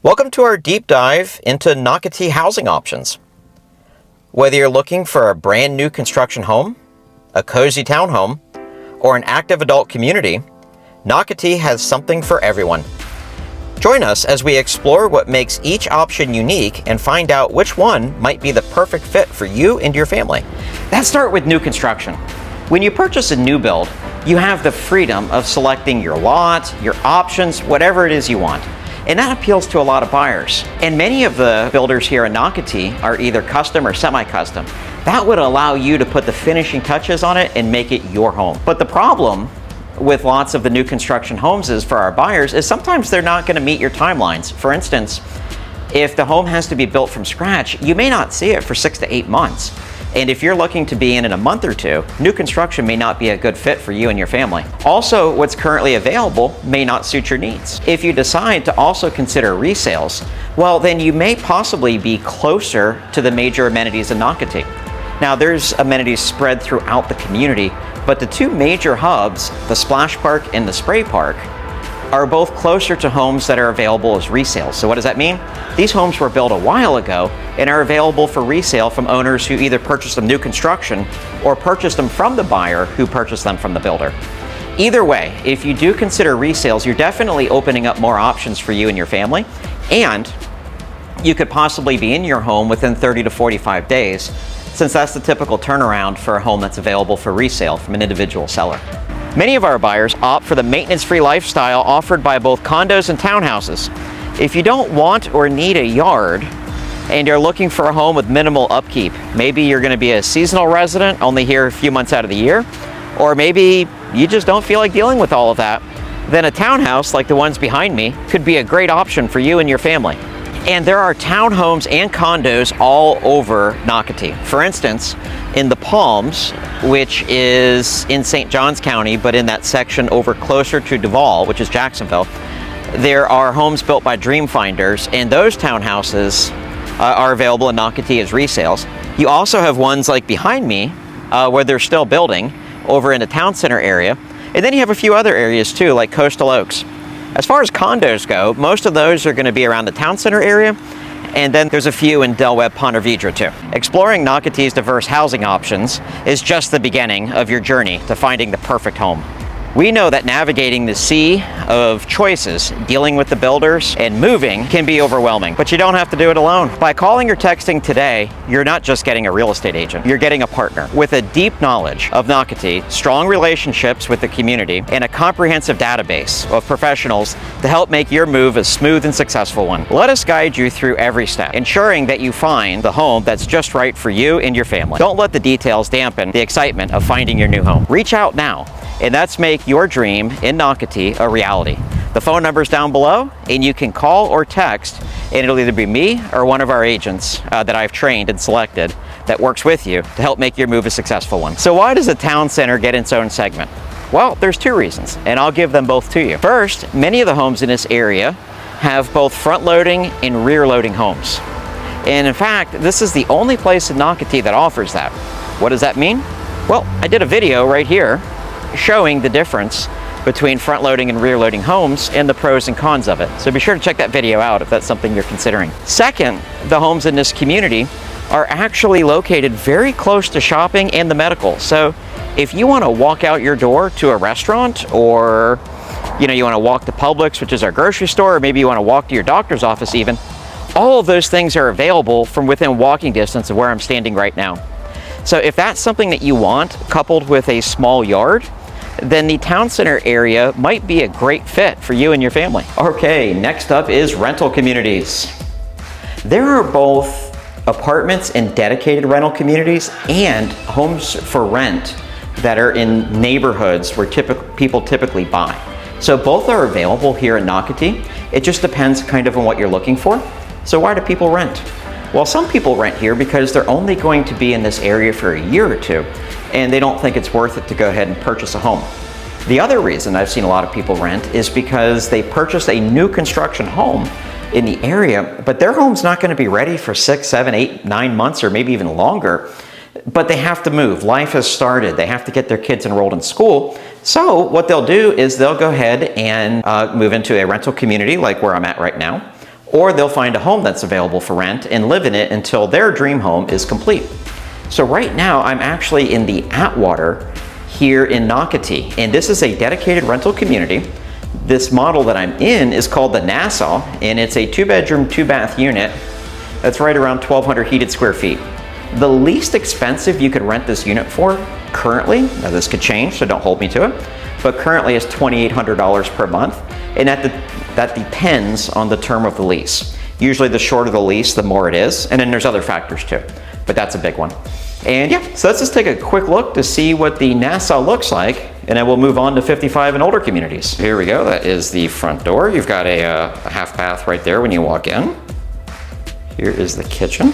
Welcome to our deep dive into Nocatee housing options. Whether you're looking for a brand new construction home, a cozy townhome, or an active adult community, Nocatee has something for everyone. Join us as we explore what makes each option unique and find out which one might be the perfect fit for you and your family. Let's start with new construction. When you purchase a new build, you have the freedom of selecting your lot, your options, whatever it is you want. And that appeals to a lot of buyers. And many of the builders here in Nocatee are either custom or semi-custom. That would allow you to put the finishing touches on it and make it your home. But the problem with lots of the new construction homes is for our buyers is sometimes they're not going to meet your timelines. For instance, if the home has to be built from scratch, you may not see it for 6 to 8 months. And if you're looking to be in a month or two, new construction may not be a good fit for you and your family. Also, what's currently available may not suit your needs. If you decide to also consider resales, well, then you may possibly be closer to the major amenities in Nocatee. Now, there's amenities spread throughout the community, but the two major hubs, the Splash Park and the Spray Park, are both closer to homes that are available as resales. So what does that mean? These homes were built a while ago and are available for resale from owners who either purchased them new construction or purchased them from the buyer who purchased them from the builder. Either way, if you do consider resales, you're definitely opening up more options for you and your family, and you could possibly be in your home within 30 to 45 days, since that's the typical turnaround for a home that's available for resale from an individual seller. Many of our buyers opt for the maintenance-free lifestyle offered by both condos and townhouses. If you don't want or need a yard and you're looking for a home with minimal upkeep, maybe you're going to be a seasonal resident only here a few months out of the year, or maybe you just don't feel like dealing with all of that, then a townhouse like the ones behind me could be a great option for you and your family. And there are townhomes and condos all over Nocatee. For instance, in the Palms, which is in St. Johns County, but in that section over closer to Duval, which is Jacksonville, there are homes built by Dream Finders, and those townhouses are available in Nocatee as resales. You also have ones like behind me, where they're still building, over in the town center area. And then you have a few other areas too, like Coastal Oaks. As far as condos go, most of those are going to be around the town center area, and then there's a few in Del Webb, Ponte Vedra too. Exploring Nocatee's diverse housing options is just the beginning of your journey to finding the perfect home. We know that navigating the sea of choices, dealing with the builders, and moving can be overwhelming, but you don't have to do it alone. By calling or texting today, you're not just getting a real estate agent, you're getting a partner with a deep knowledge of Nocatee, strong relationships with the community, and a comprehensive database of professionals to help make your move a smooth and successful one. Let us guide you through every step, ensuring that you find the home that's just right for you and your family. Don't let the details dampen the excitement of finding your new home. Reach out now, and let's make your dream in Nocatee a reality. The phone number's down below, and you can call or text, and it'll either be me or one of our agents that I've trained and selected that works with you to help make your move a successful one. So why does a town center get its own segment? Well, there's two reasons, and I'll give them both to you. First, many of the homes in this area have both front-loading and rear-loading homes. And in fact, this is the only place in Nocatee that offers that. What does that mean? Well, I did a video right here showing the difference between front-loading and rear-loading homes and the pros and cons of it. So be sure to check that video out if that's something you're considering. Second, the homes in this community are actually located very close to shopping and the medical. So if you want to walk out your door to a restaurant, or you want to walk to Publix, which is our grocery store, or maybe you want to walk to your doctor's office even, all of those things are available from within walking distance of where I'm standing right now. So if that's something that you want, coupled with a small yard, then the town center area might be a great fit for you and your family. Okay, next up is rental communities. There are both apartments and dedicated rental communities and homes for rent that are in neighborhoods where people typically buy. So both are available here in Nocatee. It just depends kind of on what you're looking for. So why do people rent? Well, some people rent here because they're only going to be in this area for a year or two, and they don't think it's worth it to go ahead and purchase a home. The other reason I've seen a lot of people rent is because they purchased a new construction home in the area, but their home's not going to be ready for 6, 7, 8, 9 months, or maybe even longer. But they have to move. Life has started. They have to get their kids enrolled in school. So what they'll do is they'll go ahead and move into a rental community like where I'm at right now, or they'll find a home that's available for rent and live in it until their dream home is complete. So right now I'm actually in the Atwater here in Nocatee, and this is a dedicated rental community. This model that I'm in is called the Nassau, and it's a 2-bedroom, 2-bath unit that's right around 1,200 heated square feet. The least expensive you could rent this unit for currently, now this could change, so don't hold me to it, but currently is $2,800 per month, and that depends on the term of the lease. Usually the shorter the lease, the more it is, and then there's other factors too, but that's a big one. And yeah, so let's just take a quick look to see what the Nassau looks like, and then we'll move on to 55 and older communities. Here we go, that is the front door. You've got a half bath right there when you walk in. Here is the kitchen.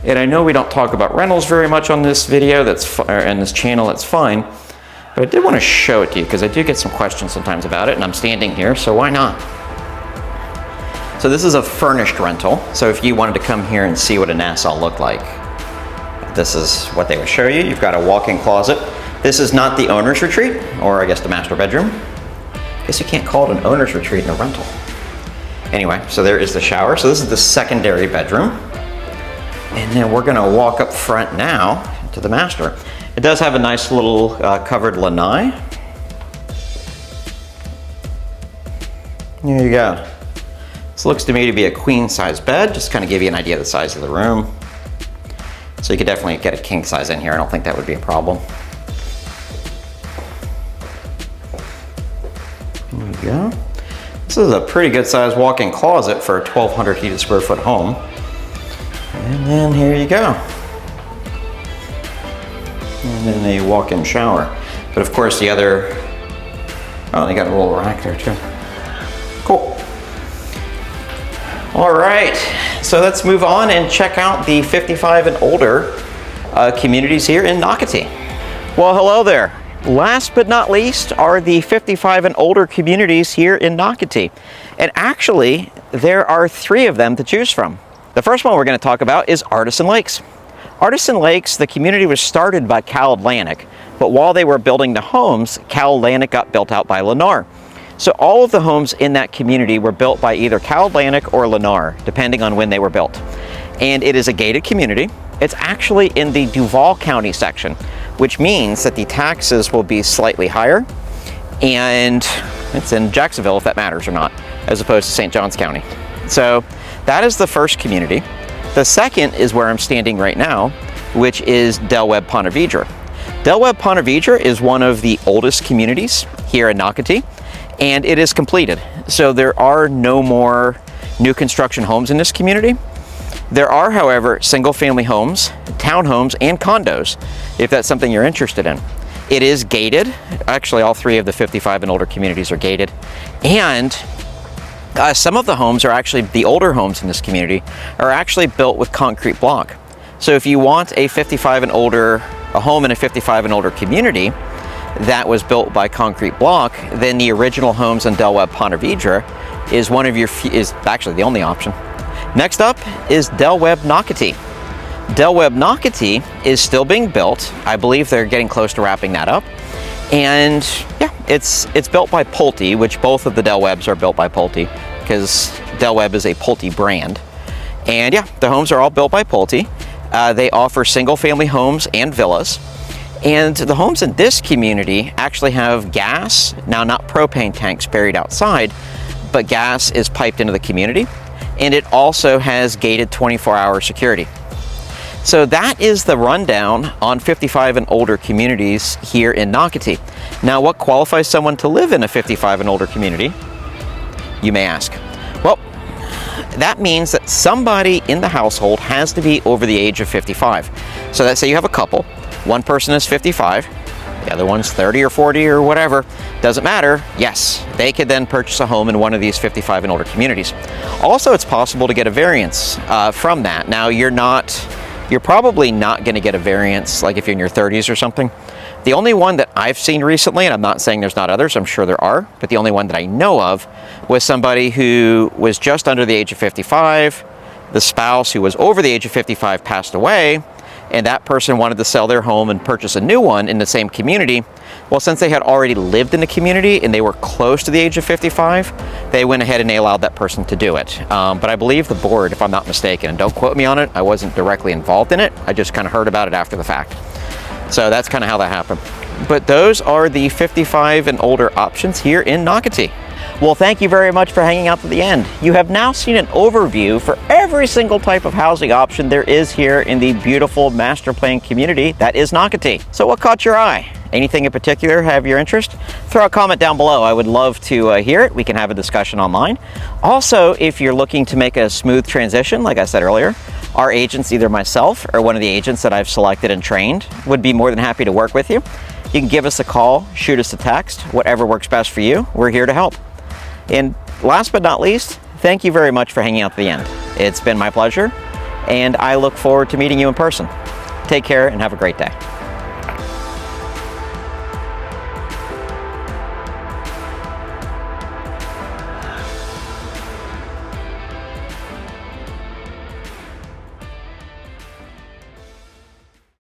And I know we don't talk about rentals very much on this video, and this channel, that's fine, but I did want to show it to you because I do get some questions sometimes about it, and I'm standing here, so why not? So this is a furnished rental, so if you wanted to come here and see what a Nassau looked like, this is what they would show you. You've got a walk-in closet. This is not the owner's retreat, or I guess the master bedroom. I guess you can't call it an owner's retreat in a rental. Anyway, so there is the shower. So this is the secondary bedroom. And then we're gonna walk up front now to the master. It does have a nice little covered lanai. There you go. This looks to me to be a queen size bed, just kind of give you an idea of the size of the room. So you could definitely get a king size in here. I don't think that would be a problem. There we go. This is a pretty good sized walk-in closet for a 1,200 heated square foot home. And then here you go. And then a walk-in shower. But of course the other, oh, they got a little rack there too. Cool. All right, so let's move on and check out the 55 and older communities here in Nocatee. Well, hello there. Last but not least are the 55 and older communities here in Nocatee. And actually, there are 3 of them to choose from. The first one we're going to talk about is Artisan Lakes. Artisan Lakes, the community was started by Cal Atlantic, but while they were building the homes, Cal Atlantic got built out by Lennar. So all of the homes in that community were built by either Cal Atlantic or Lennar, depending on when they were built. And it is a gated community. It's actually in the Duval County section, which means that the taxes will be slightly higher, and it's in Jacksonville if that matters or not, as opposed to St. Johns County. So that is the first community. The second is where I'm standing right now, which is Del Webb Ponte Vedra. Del Webb Ponte Vedra is one of the oldest communities here in Nocatee, and it is completed. So there are no more new construction homes in this community. There are, however, single-family homes, townhomes, and condos, if that's something you're interested in. It is gated. Actually, all 3 of the 55 and older communities are gated. And some of the homes are actually, the older homes in this community, are actually built with concrete block. So if you want a 55 and older, a home in a 55 and older community that was built by concrete block, then the original homes in Del Webb Ponte Vedra is one of your, is actually the only option. Next up is Del Webb Nocatee. Del Webb Nocatee is still being built. I believe they're getting close to wrapping that up. And yeah, it's built by Pulte, which both of the Del Webbs are built by Pulte, because Del Webb is a Pulte brand. And yeah, the homes are all built by Pulte. They offer single-family homes and villas. And the homes in this community actually have gas, now not propane tanks buried outside, but gas is piped into the community. And it also has gated 24-hour security. So that is the rundown on 55 and older communities here in Nocatee. Now, what qualifies someone to live in a 55 and older community, you may ask? Well, that means that somebody in the household has to be over the age of 55. So let's say you have a couple. One person is 55, the other one's 30 or 40 or whatever, doesn't matter. Yes, they could then purchase a home in one of these 55 and older communities. Also, it's possible to get a variance from that. Now, you're probably not going to get a variance like if you're in your 30s or something. The only one that I've seen recently, and I'm not saying there's not others, I'm sure there are, but the only one that I know of was somebody who was just under the age of 55. The spouse who was over the age of 55 passed away, and that person wanted to sell their home and purchase a new one in the same community, well, since they had already lived in the community and they were close to the age of 55, they went ahead and they allowed that person to do it. But I believe the board, if I'm not mistaken, and don't quote me on it, I wasn't directly involved in it, I just kind of heard about it after the fact. So that's kind of how that happened. But those are the 55 and older options here in Nocatee. Well, thank you very much for hanging out to the end. You have now seen an overview for every single type of housing option there is here in the beautiful master plan community that is Nocatee. So what caught your eye? Anything in particular have your interest? Throw a comment down below. I would love to hear it. We can have a discussion online. Also, if you're looking to make a smooth transition, like I said earlier, our agents, either myself or one of the agents that I've selected and trained, would be more than happy to work with you. You can give us a call, shoot us a text, whatever works best for you. We're here to help. And last but not least, thank you very much for hanging out to the end. It's been my pleasure, and I look forward to meeting you in person. Take care and have a great day.